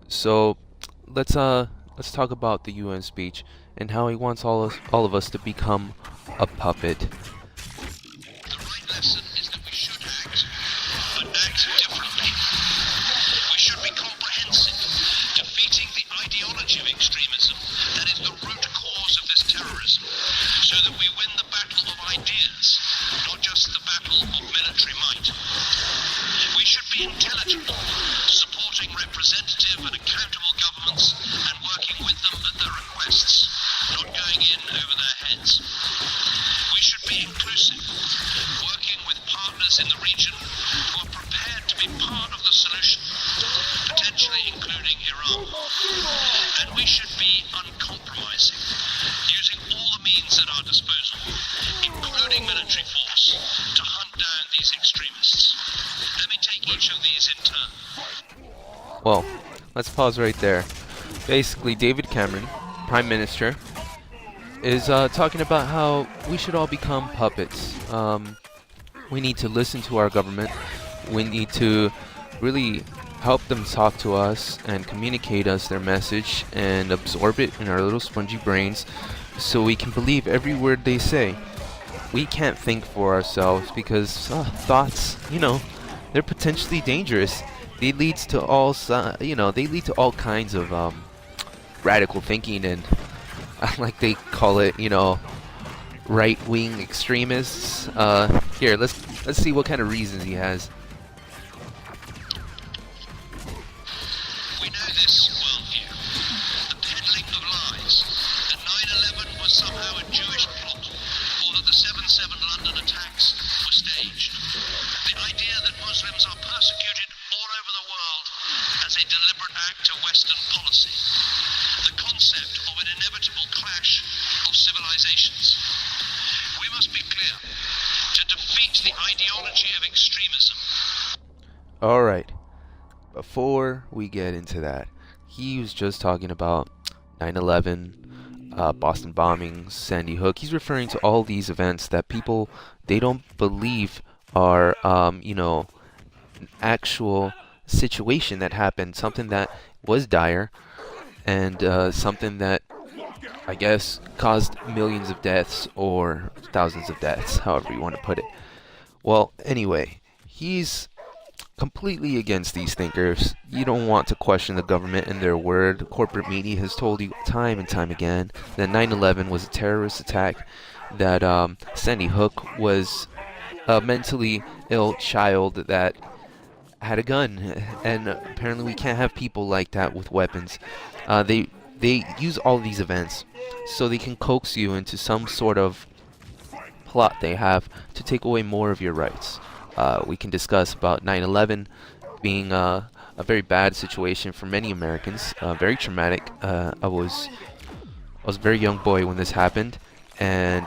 So let's talk about the UN speech and how he wants all of us to become a puppet. The right lesson is that we should act, but act differently. We should be comprehensive, defeating the ideology of extremism that is the root cause of this terrorism, so that we win the battle of ideas, not just the battle of military might. We should be intelligible, supporting representative and accountable governments and working with them at their requests, not going in over their heads. We should be inclusive, working with partners in the region who are prepared to be part of the solution, potentially including Iran. And we should be uncompromising, using all the means at our disposal, including military force, to hunt down these extremists. Let me take each of these in turn. Well, let's pause right there. Basically, David Cameron, Prime Minister, is talking about how we should all become puppets. We need to listen to our government. We need to really help them talk to us and communicate us their message and absorb it in our little spongy brains so we can believe every word they say. We can't think for ourselves because thoughts, they're potentially dangerous. They leads to they lead to all kinds of radical thinking and like they call it, right-wing extremists. Here, let's see what kind of reasons he has. We know this worldview, the peddling of lies, that 9/11 was somehow a Jewish plot, or that the 7/7 London attacks were staged. The idea that Muslims are persecuted all over the world as a deliberate act of Western policy. The concept of an inevitable clash of civilizations. We must be clear, to defeat the ideology of extremism. All right. Before we get into that, he was just talking about 9/11, Boston bombings, Sandy Hook. He's referring to all these events that people they don't believe are, an actual situation that happened, something that was dire, and something that I guess caused millions of deaths or thousands of deaths, however you want to put it. Well, anyway, he's completely against these thinkers. You don't want to question the government and their word. Corporate media has told you time and time again that 9/11 was a terrorist attack, that Sandy Hook was a mentally ill child that had a gun, and apparently we can't have people like that with weapons. They use all these events so they can coax you into some sort of plot they have to take away more of your rights. We can discuss about 9/11 being a very bad situation for many Americans, very traumatic. I was a very young boy when this happened, and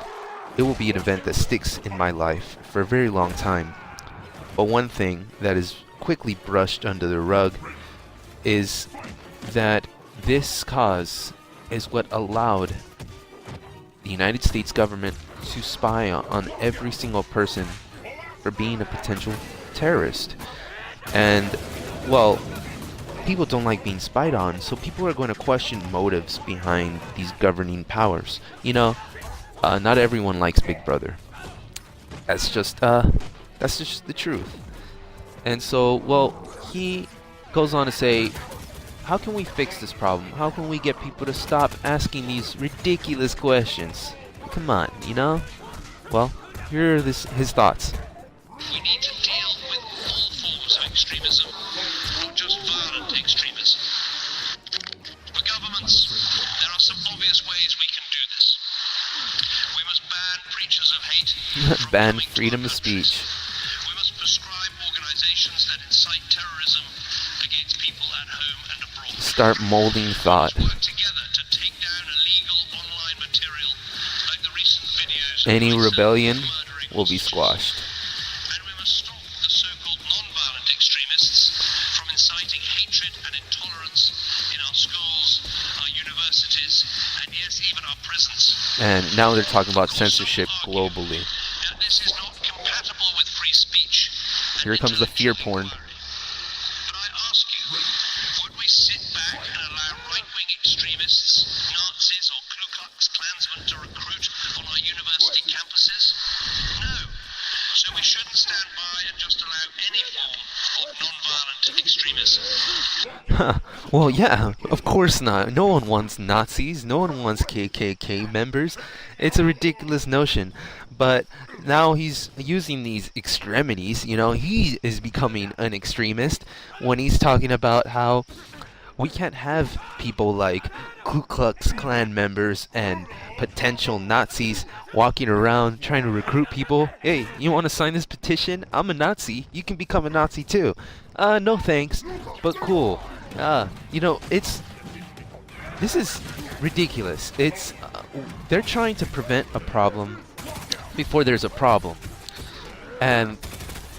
it will be an event that sticks in my life for a very long time. But one thing that is quickly brushed under the rug is that this cause is what allowed the United States government to spy on every single person for being a potential terrorist. And, well, people don't like being spied on, so people are going to question motives behind these governing powers. Not everyone likes Big Brother. That's just the truth. And so, well, he goes on to say, how can we fix this problem? How can we get people to stop asking these ridiculous questions? Come on, Well, here are his thoughts. We need to deal with all forms of extremism, not just violent extremism. For governments, there are some obvious ways we can do this. We must ban preachers of hate from Ban coming to freedom our of countries. speech. We must prescribe organizations that incite terrorism against people at home and abroad. Start molding thought. We must work together to take down illegal online material like the recent videos of Any ISIL rebellion murdering will be hostages. squashed. And we must stop the so-called non-violent extremists from inciting hatred and intolerance in our schools, our universities, and yes, even our prisons. And now they're talking about Of course, some censorship will argue globally. that this is not compatible with free speech and Here comes the fear intellectual porn. inquiry. But I ask you, would we sit back Well, yeah, of course not. No one wants Nazis. No one wants KKK members. It's a ridiculous notion. But now he's using these extremities. He is becoming an extremist when he's talking about how we can't have people like Ku Klux Klan members and potential Nazis walking around trying to recruit people. Hey, you want to sign this petition? I'm a Nazi. You can become a Nazi too. No thanks, but cool. This is ridiculous. They're trying to prevent a problem before there's a problem, and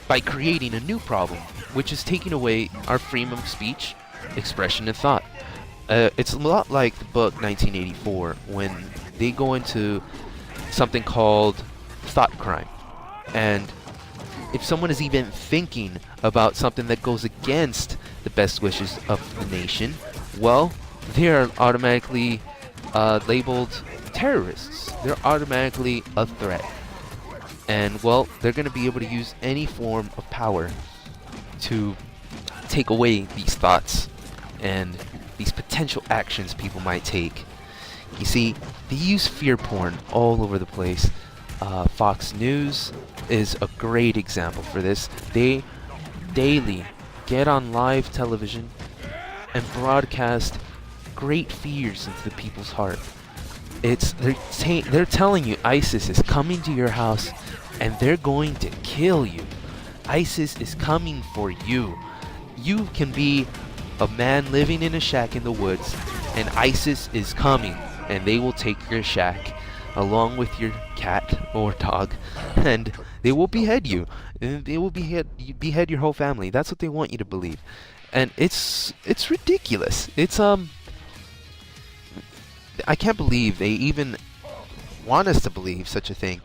by creating a new problem, which is taking away our freedom of speech, expression, and thought. It's a lot like the book 1984 when they go into something called thought crime, and if someone is even thinking about something that goes against the best wishes of the nation, well, they are automatically labeled terrorists. They're automatically a threat. And, well, they're going to be able to use any form of power to take away these thoughts and these potential actions people might take. You see, they use fear porn all over the place. Fox News is a great example for this. They daily get on live television and broadcast great fears into the people's heart. They're telling you ISIS is coming to your house and they're going to kill you. ISIS is coming for you. You can be a man living in a shack in the woods, and ISIS is coming, and they will take your shack along with your cat or dog, and they will behead you. And they will behead your whole family. That's what they want you to believe, and it's ridiculous. I can't believe they even want us to believe such a thing.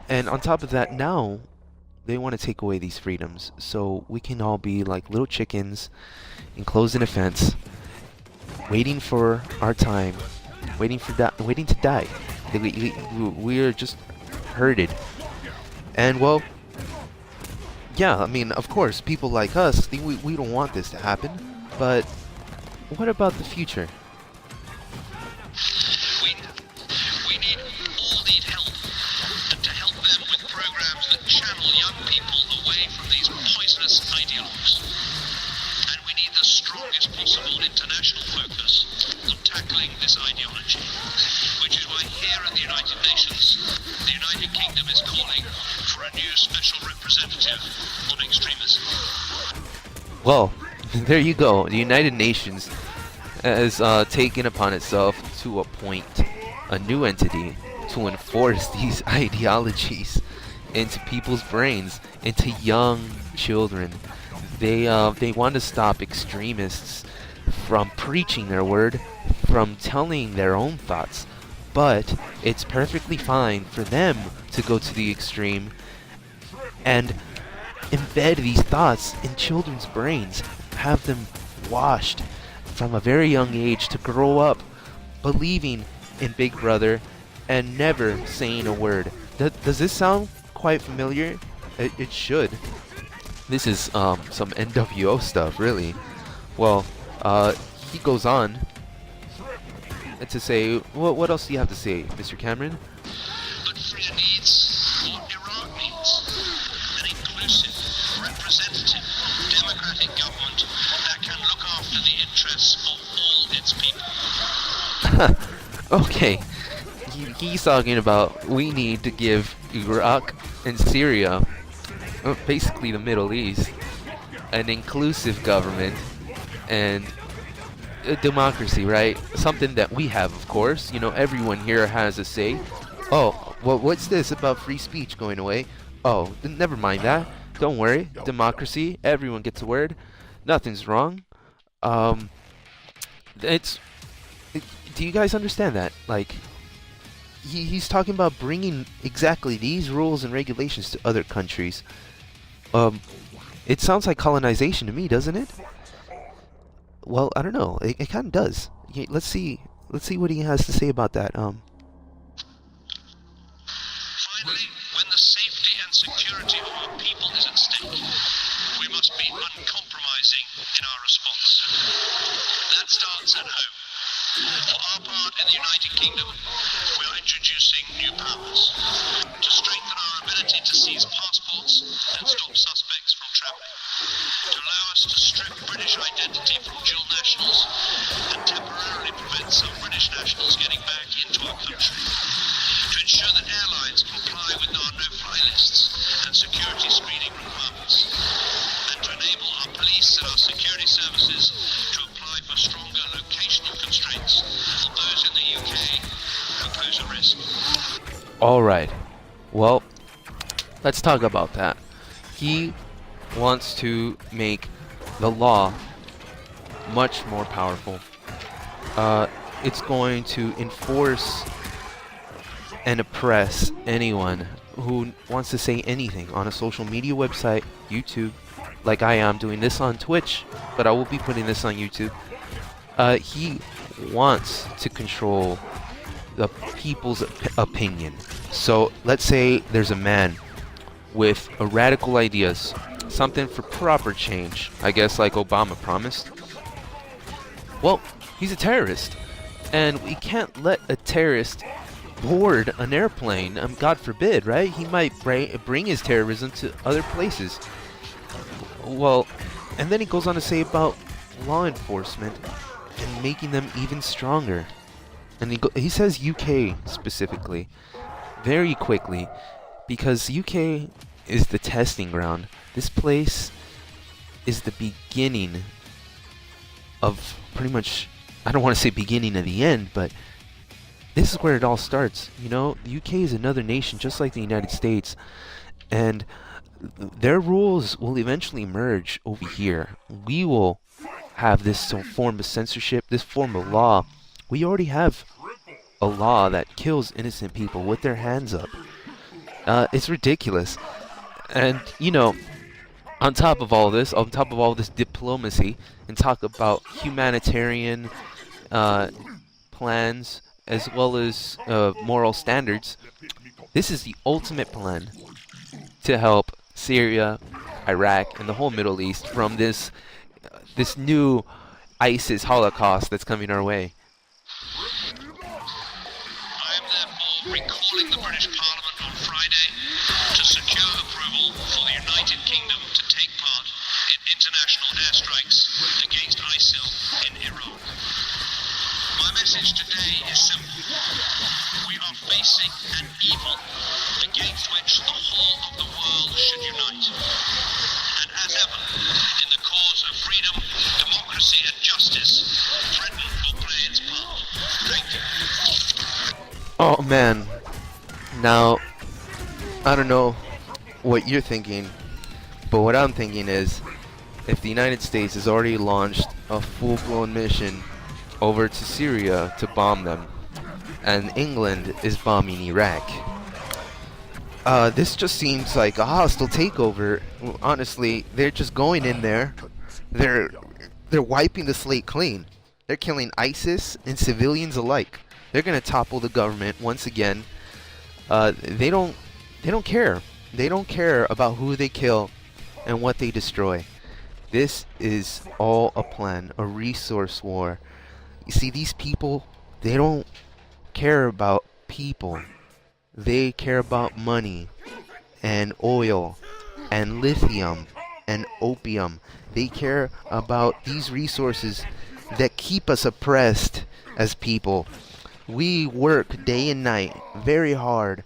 And on top of that, now they want to take away these freedoms so we can all be like little chickens enclosed in a fence, waiting for our time, waiting to die. We are just herded. And, well, yeah, I mean, of course, people like us, we don't want this to happen, but what about the future? We all need help, and to help them with programs that channel young people away from these poisonous ideologues. And we need the strongest possible international focus on tackling this ideology, which is why here at the United Nations, the United Kingdom is calling for a new special representative on extremism. Well, there you go. The United Nations has taken upon itself to appoint a new entity to enforce these ideologies into people's brains, into young children. They want to stop extremists from preaching their word, from telling their own thoughts. But it's perfectly fine for them to go to the extreme and embed these thoughts in children's brains, have them washed from a very young age to grow up believing in Big Brother and never saying a word. Does this sound quite familiar? It should. This is some NWO stuff, really. Well, he goes on to say, what else do you have to say, Mr. Cameron? But Freya needs what Iraq needs. An inclusive, representative, democratic government that can look after the interests of all its people. Okay. He's talking about we need to give Iraq and Syria, basically the Middle East, an inclusive government and a democracy, right? Something that we have, of course. Everyone here has a say. Oh, well, what's this about free speech going away? Oh, never mind that. Don't worry. Democracy, everyone gets a word. Nothing's wrong. Do you guys understand that? Like, he's talking about bringing exactly these rules and regulations to other countries. It sounds like colonization to me, doesn't it? Well, I don't know. It kind of does. Let's see what he has to say about that. Finally, when the safety and security of our people is at stake, we must be uncompromising in our response. citizens at home. For our part in the United Kingdom, we are introducing new powers to strengthen our ability to seize passports and stop suspects from travelling, to allow us to strip British identity from dual nationals and temporarily prevent some British nationals getting back into our country, to ensure that airlines comply with our no-fly lists and security screening requirements, and to enable our police and our security services to apply for stronger locational constraints on those in the UK who pose a risk. All right. Well, let's talk about that. He wants to make the law much more powerful. It's going to enforce and oppress anyone who wants to say anything on a social media website, YouTube, like I am doing this on Twitch, but I will be putting this on YouTube. He wants to control the people's opinion. So let's say there's a man with a radical ideas, something for proper change, I guess like Obama promised. Well, he's a terrorist, and we can't let a terrorist board an airplane. God forbid, right? He might bring his terrorism to other places. Well, and then he goes on to say about law enforcement and making them even stronger. And he says UK specifically, very quickly, because UK is the testing ground. This place is the beginning of pretty much, I don't want to say beginning of the end, but this is where it all starts. You know, the UK is another nation just like the United States, and their rules will eventually merge over here. We will have this form of censorship, this form of law. We already have a law that kills innocent people with their hands up. It's ridiculous. And, you know, on top of all this diplomacy, and talk about humanitarian plans as well as moral standards, this is the ultimate plan to help Syria, Iraq, and the whole Middle East from this new ISIS Holocaust that's coming our way. I am therefore recalling the British Parliament on Friday to secure approval for the United Kingdom to take part in international airstrikes against ISIL in Iraq. My message today is simple. We are facing an evil against which the whole of the world should unite. And as ever, in the cause of freedom, democracy and justice, Britain will play its part. Thank you. Oh man. Now, I don't know what you're thinking, but what I'm thinking is, if the United States has already launched a full-blown mission over to Syria to bomb them, and England is bombing Iraq, this just seems like a hostile takeover. Honestly, they're just going in there. They're wiping the slate clean. They're killing ISIS and civilians alike. They're gonna topple the government once again. They don't care. They don't care about who they kill and what they destroy. This is all a plan, a resource war. You see, these people, they don't care about people. They care about money and oil and lithium and opium. They care about these resources that keep us oppressed as people. We work day and night very hard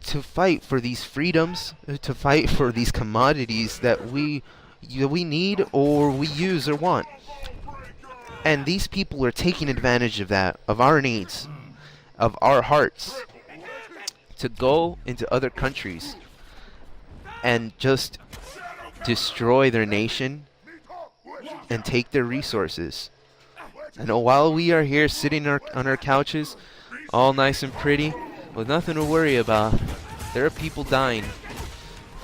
to fight for these freedoms, to fight for these commodities that we need or we use or want. And these people are taking advantage of that, of our needs, of our hearts, to go into other countries and just destroy their nation and take their resources. And while we are here sitting on our couches, all nice and pretty, with nothing to worry about, there are people dying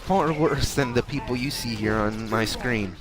far worse than the people you see here on my screen.